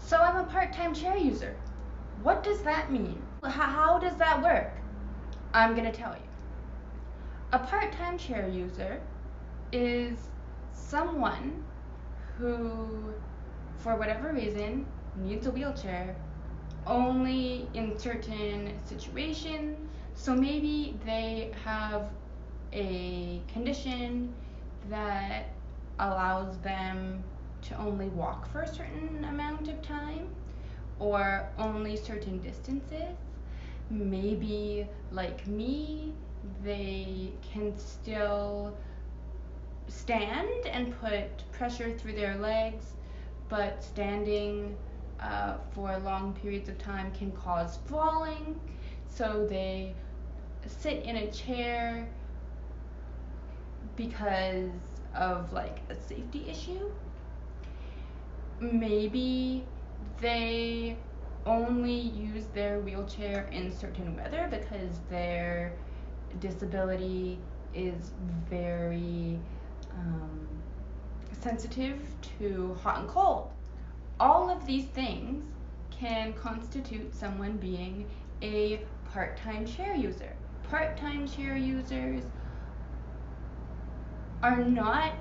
So I'm a part-time chair user. What does that mean? How does that work? I'm gonna tell you. A part-time chair user is someone who, for whatever reason, needs a wheelchair only in certain situations. So maybe they have a condition that allows them to only walk for a certain amount of time or only certain distances. Maybe, like me, they can still stand and put pressure through their legs, but standing for long periods of time can cause falling. So they sit in a chair because of like a safety issue. Maybe they only use their wheelchair in certain weather because their disability is very sensitive to hot and cold. All of these things can constitute someone being a part-time chair user. Part-time chair users are not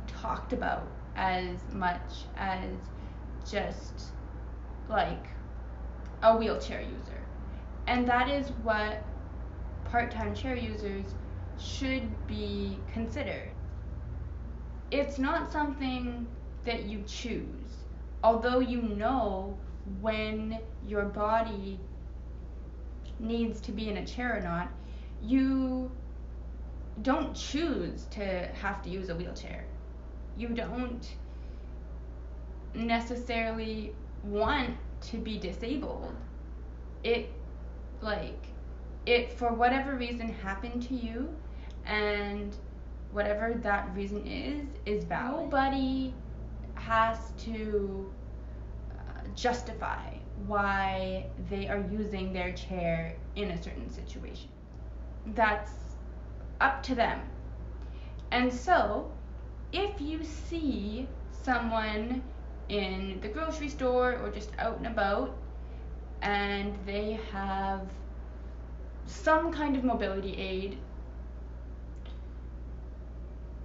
talked about as much as just like a wheelchair user. And that is what part-time chair users should be considered. It's not something that you choose. Although you know when your body needs to be in a chair or not, you don't choose to have to use a wheelchair. You don't necessarily want to be disabled. It like it for whatever reason happened to you, and whatever that reason is valid. Nobody has to justify why they are using their chair in a certain situation. That's up to them. And so, if you see someone in the grocery store or just out and about and they have some kind of mobility aid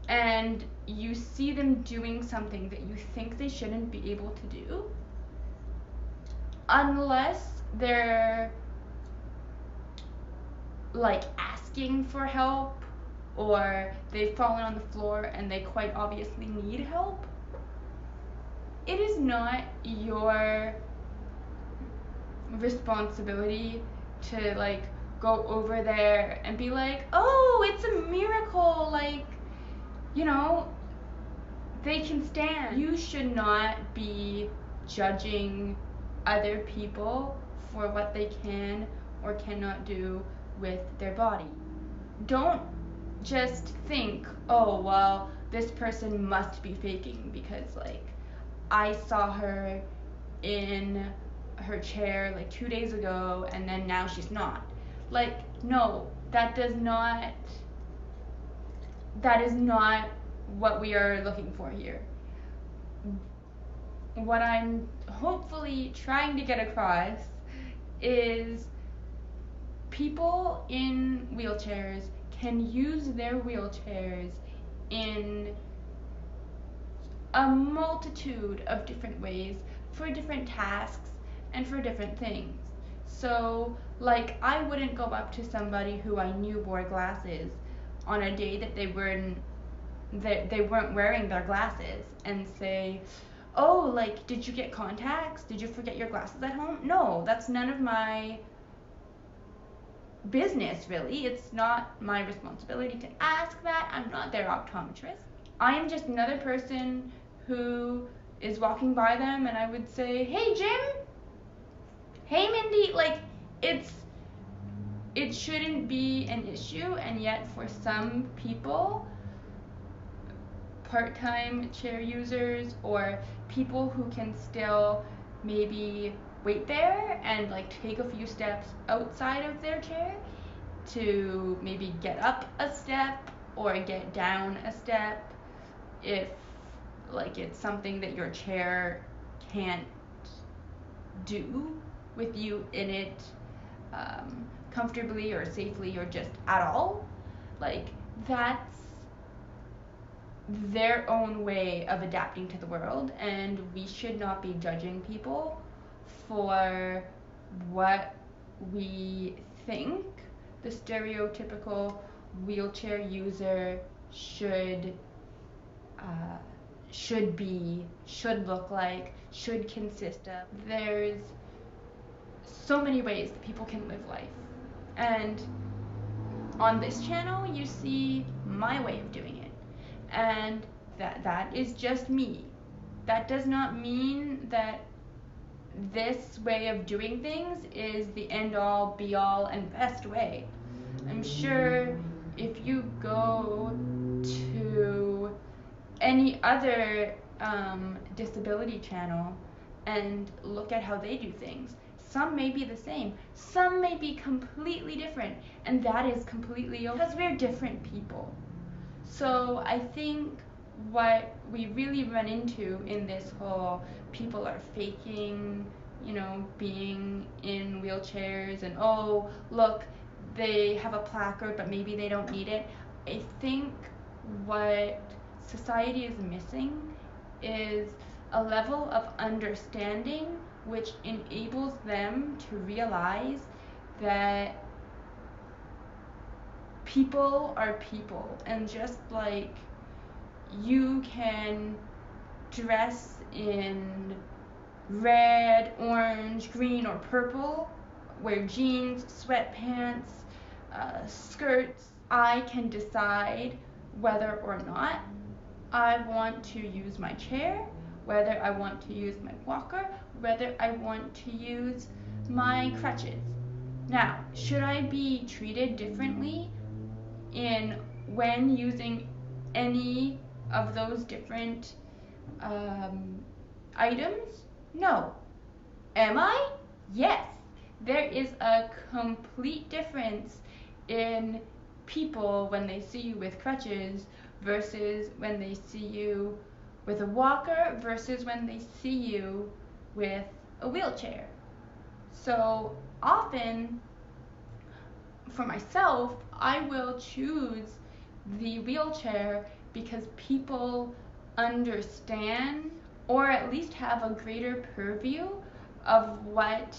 and you see them doing something that you think they shouldn't be able to do, unless they're like asking for help or they've fallen on the floor and they quite obviously need help, it is not your responsibility to like go over there and be like, oh, it's a miracle, like, you know, they can stand. You should not be judging other people for what they can or cannot do with their body. Don't just think, oh, well, this person must be faking because, like, I saw her in her chair like 2 days ago and then now she's not. Like, no, that is not what we are looking for here. What I'm hopefully trying to get across is people in wheelchairs can use their wheelchairs in a multitude of different ways for different tasks and for different things. So, like, I wouldn't go up to somebody who I knew wore glasses on a day that they weren't wearing their glasses and say, oh, like, did you get contacts? Did you forget your glasses at home? No, that's none of my business, really. It's not my responsibility to ask that. I'm not their optometrist. I am just another person who is walking by them and I would say, hey, Jim, hey, Mindy, like, it shouldn't be an issue, and yet for some people, part-time chair users or people who can still maybe wait there and like take a few steps outside of their chair to maybe get up a step or get down a step if like it's something that your chair can't do with you in it comfortably or safely or just at all. Like, that's their own way of adapting to the world, and we should not be judging people for what we think the stereotypical wheelchair user should uh, should be, should look like, should consist of. There's so many ways that people can live life, and on this channel you see my way of doing it, and that is just me. That does not mean that this way of doing things is the end all be all and best way. I'm sure if you go to any other disability channel and look at how they do things, some may be the same, some may be completely different, and that is completely okay because we're different people. So I think what we really run into in this whole people are faking, being in wheelchairs, and oh, look, they have a placard, but maybe they don't need it. I think what society is missing is a level of understanding which enables them to realize that people are people, and just like you can dress in red, orange, green, or purple, wear jeans, sweatpants, skirts, I can decide whether or not I want to use my chair, whether I want to use my walker, whether I want to use my crutches. Now, should I be treated differently in when using any of those different items? No. Am I? Yes. There is a complete difference in people when they see you with crutches versus when they see you with a walker versus when they see you with a wheelchair. So often, for myself, I will choose the wheelchair because people understand, or at least have a greater purview of what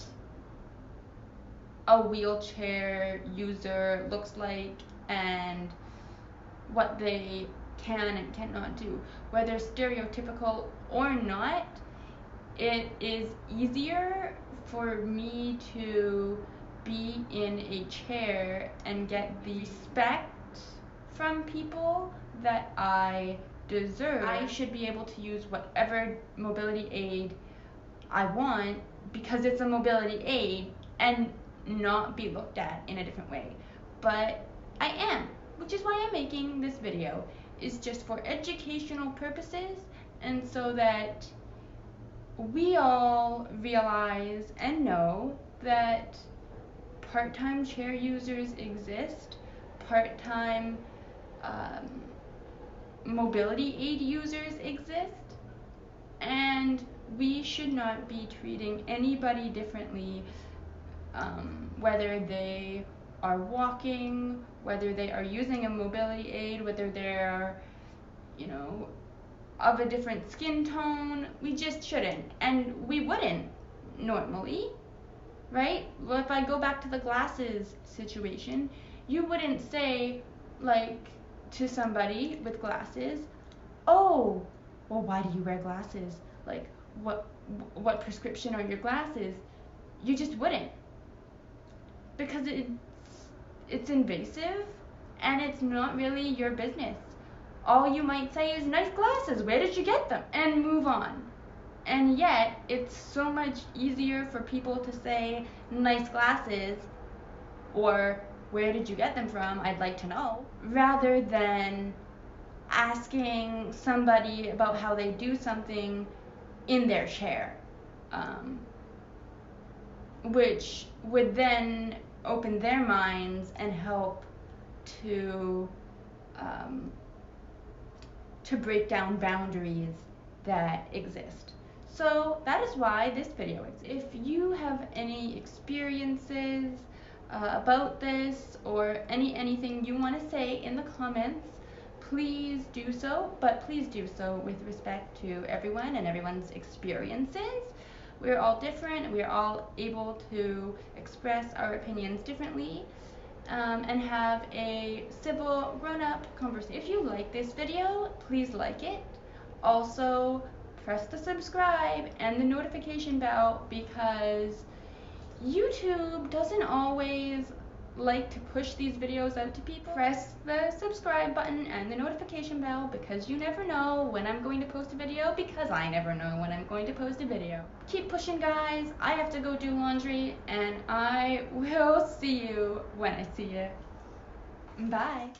a wheelchair user looks like and what they can and cannot do. Whether stereotypical or not, it is easier for me to be in a chair and get the respect from people that I deserve. I should be able to use whatever mobility aid I want because it's a mobility aid and not be looked at in a different way. But I am, which is why I'm making this video, is just for educational purposes and so that we all realize and know that part-time chair users exist, part-time mobility aid users exist, and we should not be treating anybody differently, whether they are walking, whether they are using a mobility aid, whether they're, of a different skin tone. We just shouldn't, and we wouldn't normally, right? Well, if I go back to the glasses situation, you wouldn't say, like, to somebody with glasses, oh, well, why do you wear glasses? Like, what prescription are your glasses? You just wouldn't, because it's invasive and it's not really your business. All you might say is, nice glasses, where did you get them? And move on. And yet, it's so much easier for people to say, nice glasses, or where did you get them from, I'd like to know, rather than asking somebody about how they do something in their chair, which would then open their minds and help to break down boundaries that exist. So that is why this video is. If you have any experiences about this or anything you want to say in the comments, please do so, but please do so with respect to everyone and everyone's experiences. We're all different. We're all able to express our opinions differently and have a civil, grown-up conversation. If you like this video, please like it. Also, press the subscribe and the notification bell because YouTube doesn't always like to push these videos out to people. Press the subscribe button and the notification bell because you never know when I'm going to post a video, because I never know when I'm going to post a video. Keep pushing, guys. I have to go do laundry and I will see you when I see you. Bye.